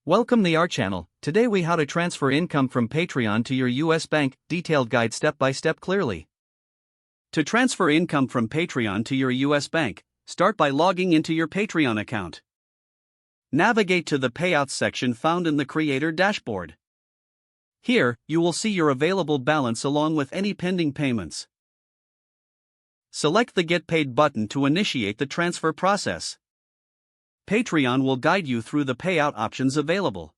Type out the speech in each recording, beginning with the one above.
Welcome to our channel. Today we how to transfer income from Patreon to your US bank, detailed guide step by step clearly. To transfer income from Patreon to your US bank, start by logging into your Patreon account. Navigate to the Payouts section found in the Creator dashboard. Here, you will see your available balance along with any pending payments. Select the Get Paid button to initiate the transfer process. Patreon will guide you through the payout options available.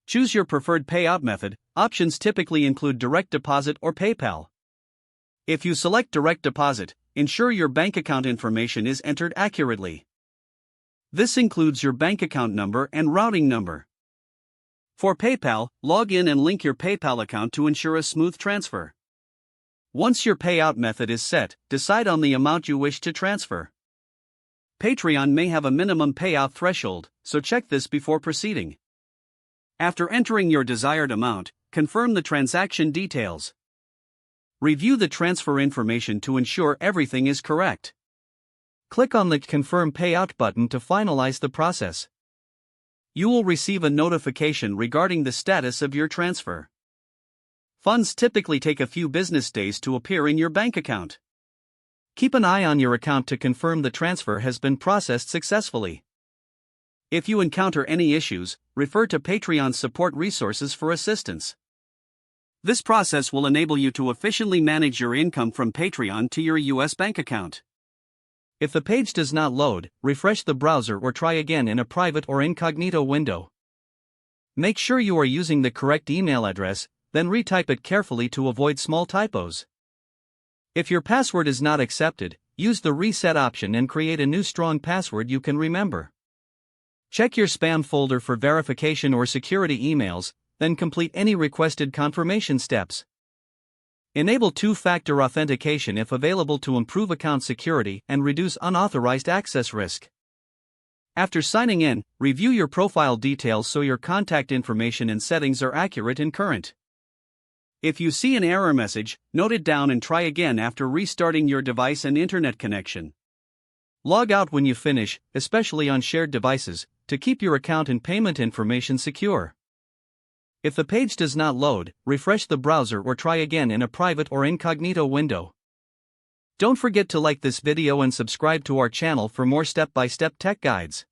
Choose your preferred payout method. Options typically include direct deposit or PayPal. If you select direct deposit, ensure your bank account information is entered accurately. This includes your bank account number and routing number. For PayPal, log in and link your PayPal account to ensure a smooth transfer. Once your payout method is set, decide on the amount you wish to transfer. Patreon may have a minimum payout threshold, so check this before proceeding. After entering your desired amount, confirm the transaction details. Review the transfer information to ensure everything is correct. Click on the Confirm Payout button to finalize the process. You will receive a notification regarding the status of your transfer. Funds typically take a few business days to appear in your bank account. Keep an eye on your account to confirm the transfer has been processed successfully. If you encounter any issues, refer to Patreon support resources for assistance. This process will enable you to efficiently manage your income from Patreon to your US bank account. If the page does not load, refresh the browser or try again in a private or incognito window. Make sure you are using the correct email address, then retype it carefully to avoid small typos. If your password is not accepted, use the reset option and create a new strong password you can remember. Check your spam folder for verification or security emails, then complete any requested confirmation steps. Enable two-factor authentication if available to improve account security and reduce unauthorized access risk. After signing in, review your profile details so your contact information and settings are accurate and current. If you see an error message, note it down and try again after restarting your device and internet connection. Log out when you finish, especially on shared devices, to keep your account and payment information secure. If the page does not load, refresh the browser or try again in a private or incognito window. Don't forget to like this video and subscribe to our channel for more step-by-step tech guides.